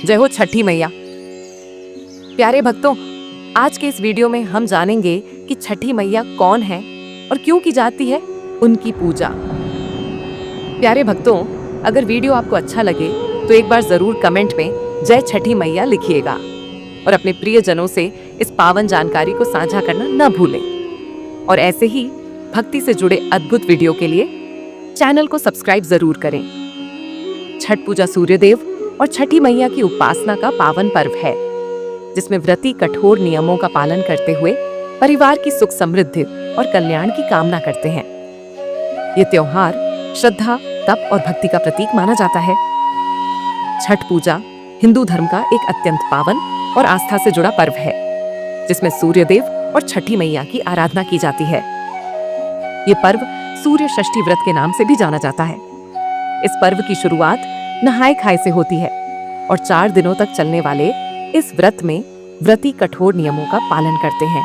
जय हो छठी मैया। प्यारे भक्तों, आज के इस वीडियो में हम जानेंगे कि छठी मैया कौन है और क्यों की जाती है उनकी पूजा। प्यारे भक्तों, अगर वीडियो आपको अच्छा लगे तो एक बार जरूर कमेंट में जय छठी मैया लिखिएगा और अपने प्रियजनों से इस पावन जानकारी को साझा करना न भूलें। और ऐसे ही भक्ति से जुड़े अद्भुत वीडियो के लिए चैनल को सब्सक्राइब जरूर करें। छठ पूजा सूर्यदेव और छठी मैया की उपासना का पावन पर्व है, जिसमें व्रती कठोर नियमों का पालन करते हुए परिवार की सुख समृद्धि और कल्याण की कामना करते हैं। ये त्योहार श्रद्धा, तप और भक्ति का प्रतीक माना जाता है। छठ पूजा हिंदू धर्म का एक अत्यंत पावन और आस्था से जुड़ा पर्व है, जिसमें सूर्यदेव और छठी मैया की आराधना की जाती है। ये पर्व सूर्य षष्ठी व्रत के नाम से भी जाना जाता है। इस पर्व की शुरुआत नहाए खाए से होती है और 4 दिनों तक चलने वाले इस व्रत में व्रती कठोर नियमों का पालन करते हैं।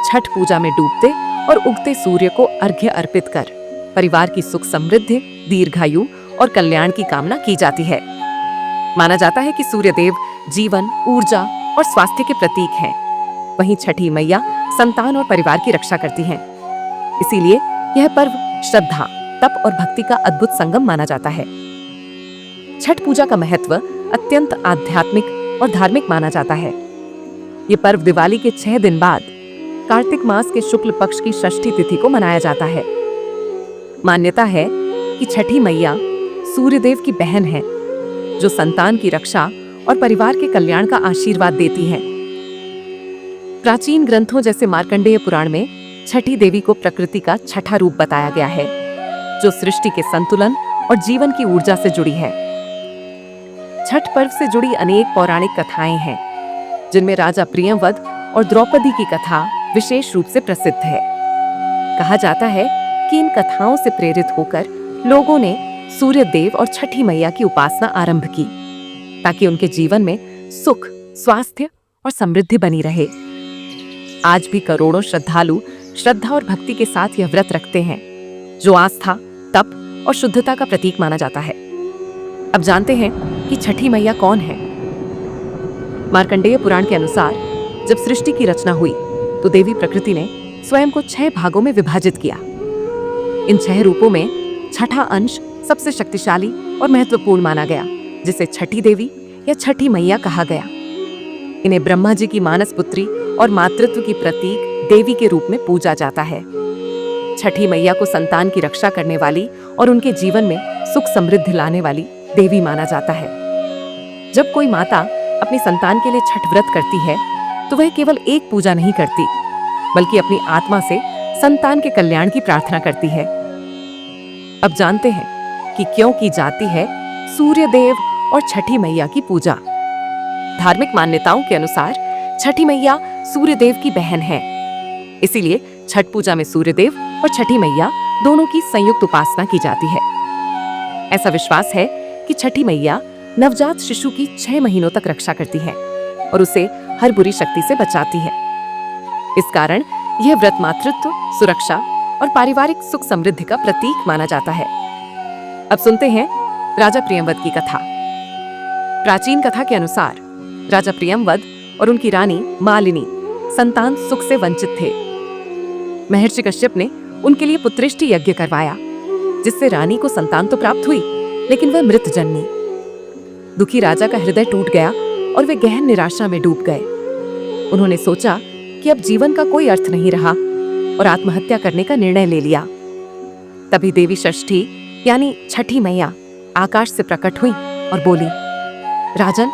छठ पूजा में डूबते और उगते सूर्य को अर्घ्य अर्पित कर परिवार की सुख समृद्धि, दीर्घायु और कल्याण की कामना की जाती है। माना जाता है कि सूर्यदेव जीवन, ऊर्जा और स्वास्थ्य के प्रतीक हैं। वहीं छठी मैया संतान और परिवार की रक्षा करती हैं। इसीलिए यह पर्व श्रद्धा, तप और भक्ति का अद्भुत संगम माना जाता है। छठ पूजा का महत्व अत्यंत आध्यात्मिक और धार्मिक माना जाता है। ये पर्व दिवाली के 6 दिन बाद कार्तिक मास के शुक्ल पक्ष की षष्ठी तिथि को मनाया जाता है। मान्यता है कि छठी मैया सूर्यदेव की बहन है, जो संतान की रक्षा और परिवार के कल्याण का आशीर्वाद देती हैं। प्राचीन ग्रंथों जैसे मार्कंडेय पुराण में छठी देवी को प्रकृति का छठा रूप बताया गया है, जो सृष्टि के संतुलन और जीवन की ऊर्जा से जुड़ी है। छठ पर्व से जुड़ी अनेक पौराणिक कथाएं हैं, जिनमें राजा प्रियंवद और द्रौपदी की कथा विशेष रूप से प्रसिद्ध है। कहा जाता है कि इन कथाओं से प्रेरित होकर लोगों ने सूर्य देव और छठी मैया की उपासना आरंभ की, ताकि उनके जीवन में सुख, स्वास्थ्य और समृद्धि बनी रहे। आज भी करोड़ों श्रद्धालु श्रद्धा और भक्ति के साथ यह व्रत रखते हैं, जो आस्था, तप और शुद्धता का प्रतीक माना जाता है। अब जानते हैं कि छठी मैया कौन है। मार्कंडेय पुराण के अनुसार जब सृष्टि की रचना हुई तो देवी प्रकृति ने स्वयं को 6 भागों में विभाजित किया। इन 6 रूपों में छठा अंश सबसे शक्तिशाली और महत्वपूर्ण माना गया, जिसे छठी देवी या छठी मैया कहा गया। इन्हें ब्रह्मा जी की मानस पुत्री और मातृत्व की प्रतीक देवी के रूप में पूजा जाता है। छठी मैया को संतान की रक्षा करने वाली और उनके जीवन में सुख समृद्धि लाने वाली देवी माना जाता है। जब कोई माता अपनी संतान के लिए छठ व्रत करती है तो वह केवल एक पूजा नहीं करती, बल्कि अपनी आत्मा से संतान के कल्याण की प्रार्थना करती है। अब जानते हैं कि क्यों की जाती है सूर्य देव और छठी मैया की पूजा। धार्मिक मान्यताओं के अनुसार छठी मैया सूर्य देव की बहन है, इसीलिए छठ पूजा में सूर्य देव और छठी मैया दोनों की संयुक्त उपासना की जाती है। ऐसा विश्वास है कि छठी मैया नवजात शिशु की 6 महीनों तक रक्षा करती है और उसे हर बुरी शक्ति से बचाती है। इस कारण यह व्रत मातृत्व, सुरक्षा और पारिवारिक सुख समृद्धि का प्रतीक माना जाता है। अब सुनते हैं राजा प्रियंवद की कथा। प्राचीन कथा के अनुसार राजा प्रियंवद और उनकी रानी मालिनी संतान सुख से वंचित थे। महर्षि कश्यप ने उनके लिए पुत्रेष्टि यज्ञ करवाया, जिससे रानी को संतान तो प्राप्त हुई, लेकिन वह मृत जन्मी। दुखी राजा का हृदय टूट गया और वे गहन निराशा में डूब गए। उन्होंने सोचा कि अब जीवन का कोई अर्थ नहीं रहा और आत्महत्या करने का निर्णय ले लिया। तभी देवी षष्ठी यानी छठी मैया आकाश से प्रकट हुई और बोली, राजन,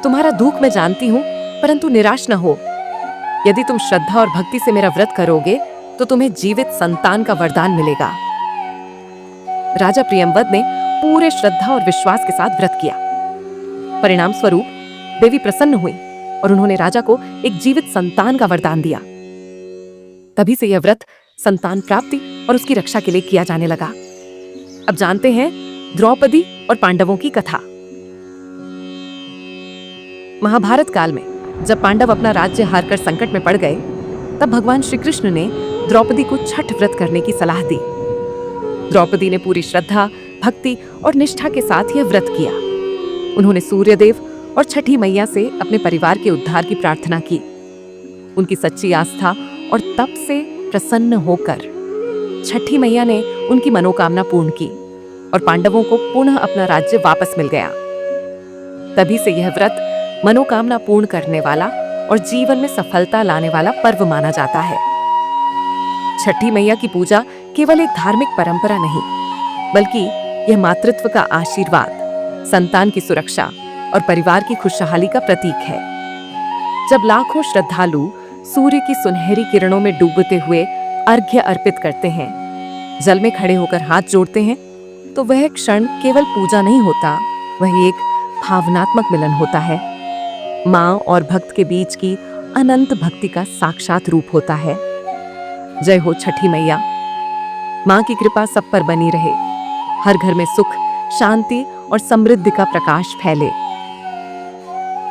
तुम्हारा दुख मैं जानती हूँ, परंतु निराश न हो। यदि तुम श्रद्धा और भक्ति से मेरा व्रत करोगे तो तुम्हें जीवित संतान का वरदान मिलेगा। राजा प्रियंवद ने पूरे श्रद्धा और विश्वास के साथ व्रत किया। परिणाम स्वरूप देवी प्रसन्न हुई और उन्होंने राजा को एक जीवित संतान का वरदान दिया। तभी से यह व्रत संतान प्राप्ति और उसकी रक्षा के लिए किया जाने लगा। अब जानते हैं द्रौपदी और पांडवों की कथा। महाभारत काल में जब पांडव अपना राज्य हारकर संकट में पड़ गए, तब भगवान श्री कृष्ण ने द्रौपदी को छठ व्रत करने की सलाह दी। द्रौपदी ने पूरी श्रद्धा, भक्ति और निष्ठा के साथ यह व्रत किया। उन्होंने सूर्यदेव और छठी मैया से अपने परिवार के उद्धार की प्रार्थना की। उनकी सच्ची आस्था और तप से प्रसन्न होकर छठी मैया ने उनकी मनोकामना पूर्ण की और पांडवों को पुनः अपना राज्य वापस मिल गया। तभी से यह व्रत मनोकामना पूर्ण करने वाला और जीवन में सफलता लाने वाला पर्व माना जाता है। छठी मैया की पूजा केवल एक धार्मिक परंपरा नहीं, बल्कि यह मातृत्व का आशीर्वाद, संतान की सुरक्षा और परिवार की खुशहाली का प्रतीक है। जब लाखों श्रद्धालु सूर्य की सुनहरी किरणों में डूबते हुए अर्घ्य अर्पित करते हैं, जल में खड़े होकर हाथ जोड़ते हैं, तो वह क्षण केवल पूजा नहीं होता, वह एक भावनात्मक मिलन होता है। माँ और भक्त के बीच की अनंत भक्ति का साक्षात रूप होता है। जय हो छठी मैया। माँ की कृपा सब पर बनी रहे। हर घर में सुख, शांति और समृद्धि का प्रकाश फैले।